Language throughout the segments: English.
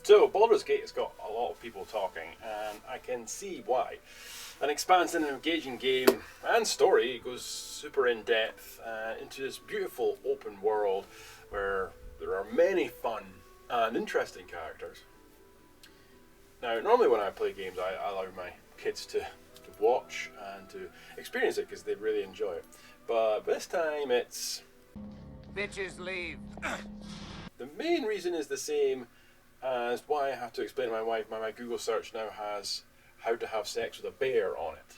So, Baldur's Gate has got a lot of people talking, and I can see why. An expansive and engaging game and story goes super in depth into this beautiful open world where there are many fun and interesting characters. Now, normally when I play games, I allow my kids to watch and to experience it because they really enjoy it. But this time it's... Bitches leave. The main reason is the same as why I have to explain to my wife. My Google search now has how to have sex with a bear on it.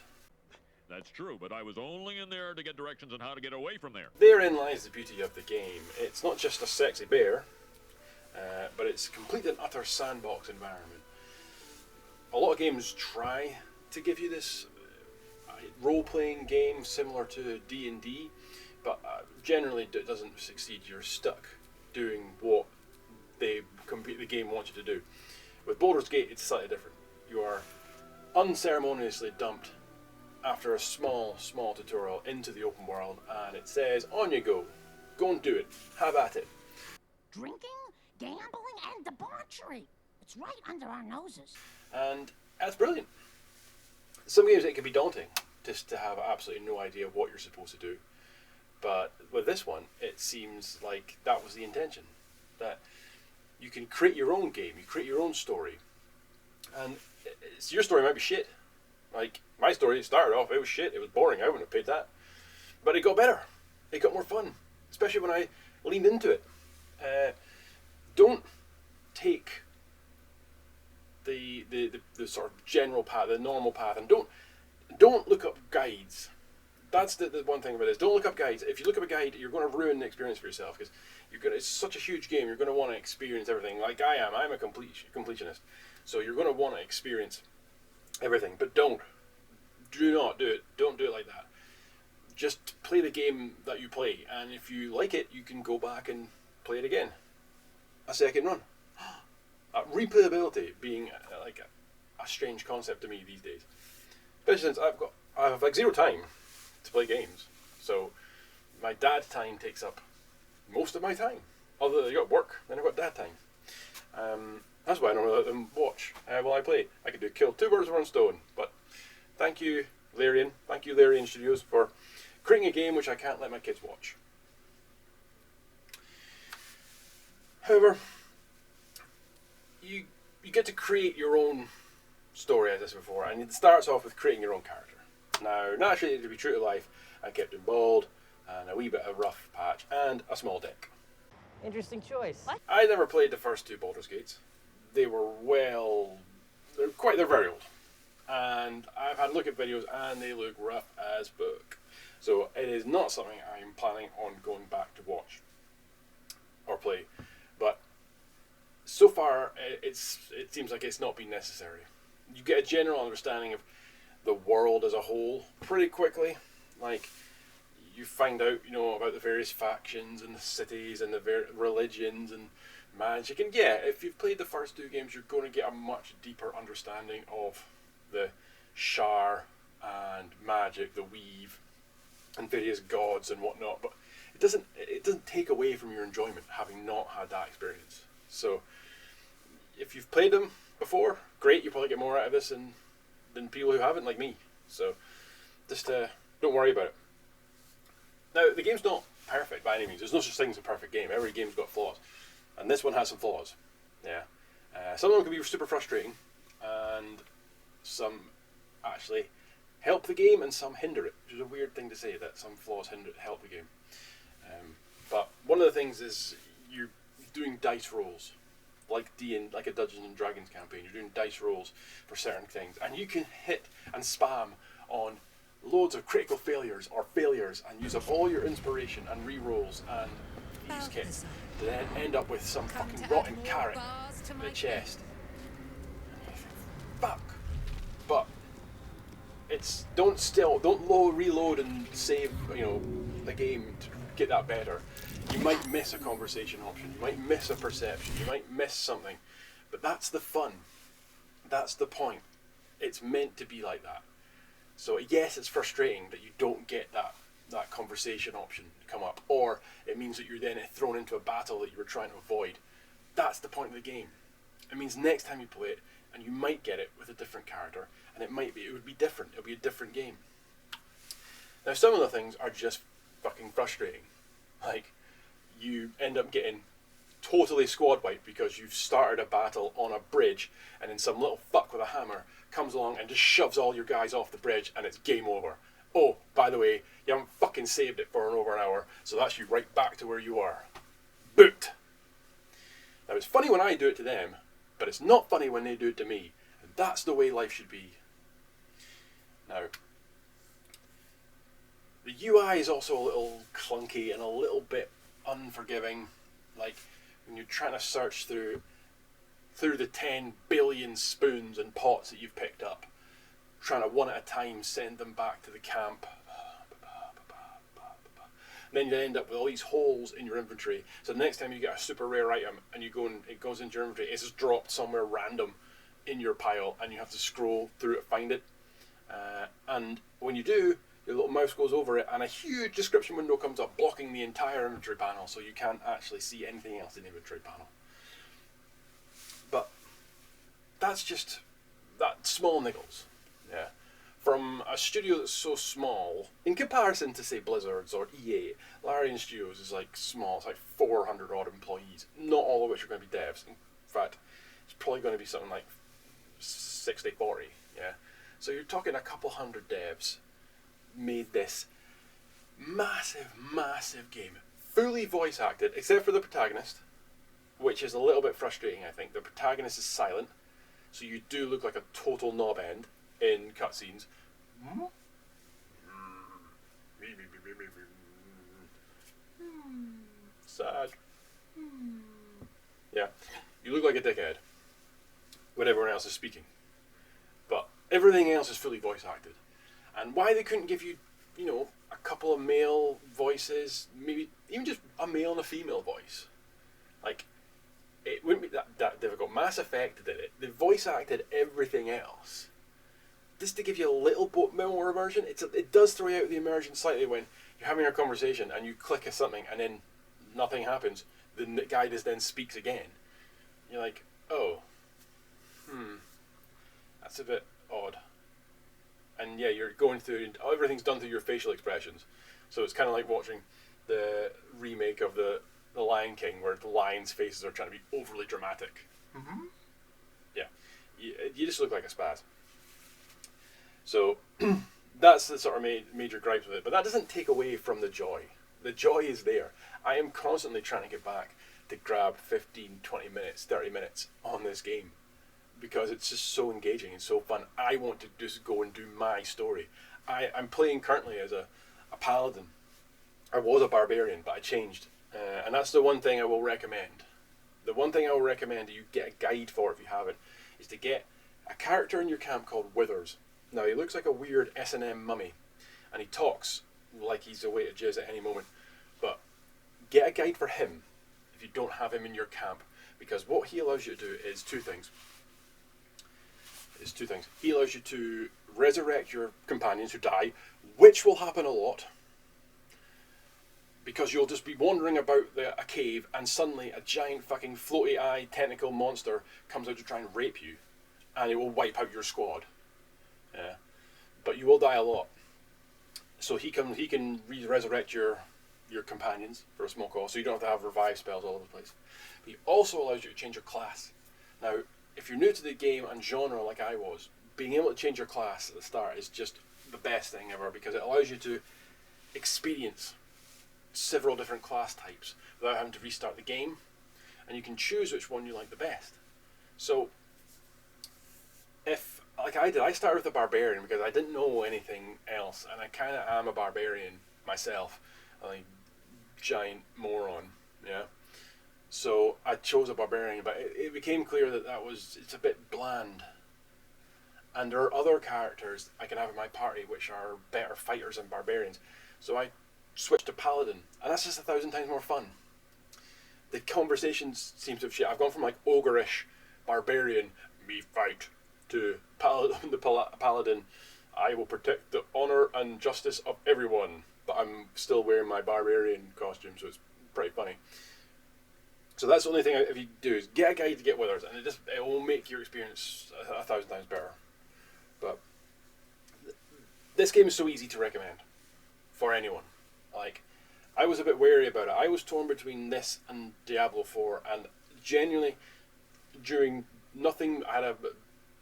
That's true, but I was only in there to get directions on how to get away from there. Therein lies the beauty of the game. It's not just a sexy bear, but it's a complete and utter sandbox environment. A lot of games try to give you this role-playing game similar to D&D, but generally it doesn't succeed. You're stuck doing what the game wants you to do. With Baldur's Gate, it's slightly different. You are unceremoniously dumped after a small tutorial into the open world, and it says, on you go. Go and do it. Have at it. Drinking, gambling, and debauchery. It's right under our noses. And that's brilliant. Some games it can be daunting, just to have absolutely no idea what you're supposed to do. But with this one, it seems like that was the intention. That you can create your own game, you create your own story. And your story might be shit. Like, my story started off, it was shit, it was boring, I wouldn't have paid that. But it got better. It got more fun. Especially when I leaned into it. Don't take the sort of general path, the normal path, and don't look up guides. That's the one thing about this. Don't look up guides. If you look up a guide, you're going to ruin the experience for yourself, because it's such a huge game. You're going to want to experience everything, like I am. I'm a completionist, so you're going to want to experience everything. But do not do it. Don't do it like that. Just play the game that you play, and if you like it, you can go back and play it again. A second run. Replayability being like a strange concept to me these days, especially since I have like zero time to play games. So my dad time takes up most of my time. Other than I got work, then I've got dad time. That's why I don't let them watch while I play. I could kill two birds with one stone. But thank you, Larian. Thank you, Larian Studios, for creating a game which I can't let my kids watch. However, you get to create your own story, as I said before, and it starts off with creating your own character. Now, naturally, to be true to life, I kept him bald, and a wee bit of rough patch, and a small dick. Interesting choice. What? I never played the first two Baldur's Gates. They're very old. And I've had a look at videos, and they look rough as book. So it is not something I'm planning on going back to watch or play. But so far, it seems like it's not been necessary. You get a general understanding of the world as a whole pretty quickly. Like, you find out, about the various factions and the cities and the religions and magic. And yeah, if you've played the first two games, you're going to get a much deeper understanding of the Shar and magic, the weave, and various gods and whatnot. But it doesn't take away from your enjoyment having not had that experience. So if you've played them before, great, you probably get more out of this than people who haven't, like me. So just don't worry about it. Now, the game's not perfect by any means. There's no such thing as a perfect game. Every game's got flaws, and this one has some flaws. Yeah, some of them can be super frustrating, and some actually help the game, and some hinder it, which is a weird thing to say, that some flaws help the game. But one of the things is you're doing dice rolls, like a Dungeons and Dragons campaign. You're doing dice rolls for certain things, and you can hit and spam on loads of critical failures and use up all your inspiration and re-rolls and use kits to then end up with some fucking rotten carrot in the chest. And you think, fuck. But don't reload and save the game to get that better. You might miss a conversation option, you might miss a perception, you might miss something, but that's the fun. That's the point. It's meant to be like that. So yes, it's frustrating that you don't get that conversation option come up, or it means that you're then thrown into a battle that you were trying to avoid. That's the point of the game. It means next time you play it, and you might get it with a different character, and it would be different. It'll be a different game. Now, some of the things are just fucking frustrating. Like, you end up getting totally squad wiped because you've started a battle on a bridge, and then some little fuck with a hammer comes along and just shoves all your guys off the bridge, and it's game over. Oh, by the way, you haven't fucking saved it for over an hour, so that's you right back to where you are. Boot! Now, it's funny when I do it to them, but it's not funny when they do it to me. And that's the way life should be. Now, the UI is also a little clunky and a little bit unforgiving. Like, when you're trying to search through the 10 billion spoons and pots that you've picked up, trying to one at a time send them back to the camp. And then you end up with all these holes in your inventory. So the next time you get a super rare item and you go and it goes into your inventory, it's just dropped somewhere random in your pile, and you have to scroll through it to find it. And when you do, your little mouse goes over it, and a huge description window comes up, blocking the entire inventory panel, so you can't actually see anything else in the inventory panel. But that's just that small niggles. Yeah. From a studio that's so small, in comparison to, say, Blizzard's or EA, Larian Studios is like small. It's like 400 odd employees, not all of which are going to be devs. In fact, it's probably going to be something like 60-40. Yeah. So you're talking a couple hundred devs made this massive, massive game, fully voice acted, except for the protagonist, which is a little bit frustrating, I think. The protagonist is silent, so you do look like a total knob end in cutscenes. Sad. Yeah, you look like a dickhead when everyone else is speaking, but everything else is fully voice acted. And why they couldn't give you, a couple of male voices, maybe even just a male and a female voice, like, it wouldn't be that difficult. Mass Effect did it. They voice acted everything else. Just to give you a little bit more immersion, it does throw you out the immersion slightly when you're having a conversation and you click something and then nothing happens. The guy just then speaks again. You're like, oh, that's a bit odd. And yeah, you're going through, everything's done through your facial expressions. So it's kind of like watching the remake of the Lion King, where the lions' faces are trying to be overly dramatic. Mm-hmm. Yeah, you just look like a spaz. So that's the sort of major gripes with it. But that doesn't take away from the joy. The joy is there. I am constantly trying to get back to grab 15, 20 minutes, 30 minutes on this game, because it's just so engaging and so fun. I want to just go and do my story. I'm playing currently as a paladin. I was a barbarian, but I changed. And that's the one thing I will recommend. The one thing I will recommend that you get a guide for if you haven't, is to get a character in your camp called Withers. Now, he looks like a weird S&M mummy, and he talks like he's away to jizz at any moment. But get a guide for him if you don't have him in your camp, because what he allows you to do is two things. He allows you to resurrect your companions who die, which will happen a lot, because you'll just be wandering about a cave and suddenly a giant fucking floaty eye tentacle monster comes out to try and rape you, and it will wipe out your squad. Yeah, but you will die a lot. So he can resurrect your companions for a small cost, so you don't have to have revive spells all over the place. But he also allows you to change your class. Now, if you're new to the game and genre like I was, being able to change your class at the start is just the best thing ever, because it allows you to experience several different class types without having to restart the game, and you can choose which one you like the best. So, if, like I did, I started with a barbarian because I didn't know anything else, and I kind of am a barbarian myself, a giant moron, yeah. So I chose a barbarian, but it became clear that it's a bit bland. And there are other characters I can have in my party which are better fighters than barbarians. So I switched to paladin, and that's just 1,000 times more fun. The conversations seem to have shit. I've gone from like ogreish barbarian, me fight, to paladin, paladin, I will protect the honor and justice of everyone. But I'm still wearing my barbarian costume, so it's pretty funny. So that's the only thing if you do is get a guide to get Withers, and it will make your experience 1,000 times better. But this game is so easy to recommend for anyone. Like, I was a bit wary about it. I was torn between this and Diablo 4, and genuinely, during nothing, I had a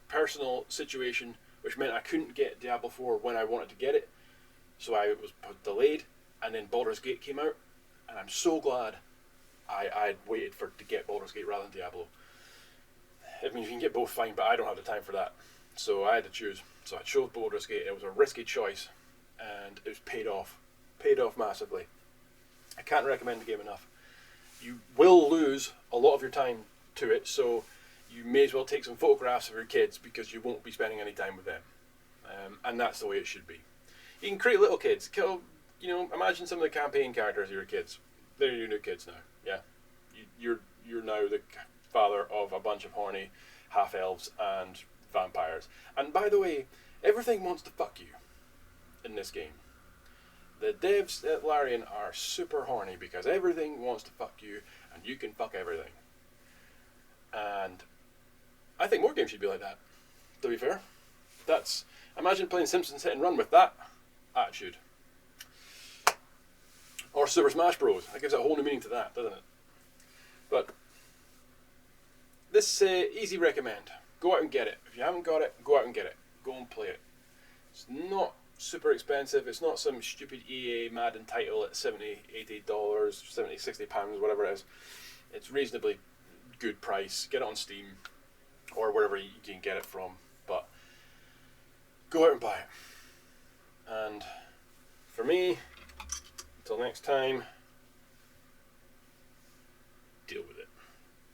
personal situation which meant I couldn't get Diablo 4 when I wanted to get it, so I was delayed, and then Baldur's Gate came out, and I'm so glad I'd waited to get Baldur's Gate rather than Diablo. I mean, you can get both fine, but I don't have the time for that. So I had to choose. So I chose Baldur's Gate. It was a risky choice, and it was paid off. Paid off massively. I can't recommend the game enough. You will lose a lot of your time to it, so you may as well take some photographs of your kids because you won't be spending any time with them. And that's the way it should be. You can create little kids. Imagine some of the campaign characters of your kids. They're your new kids now. Yeah, you're now the father of a bunch of horny half-elves and vampires. And by the way, everything wants to fuck you in this game. The devs at Larian are super horny because everything wants to fuck you, and you can fuck everything. And I think more games should be like that, to be fair. Imagine playing Simpsons Hit and Run with that attitude. Or Super Smash Bros. That gives a whole new meaning to that, doesn't it? But this easy recommend. Go out and get it. If you haven't got it, go out and get it. Go and play it. It's not super expensive. It's not some stupid EA Madden title at $70, $80, $70, £60, whatever it is. It's reasonably good price. Get it on Steam or wherever you can get it from. But go out and buy it. And for me, until next time,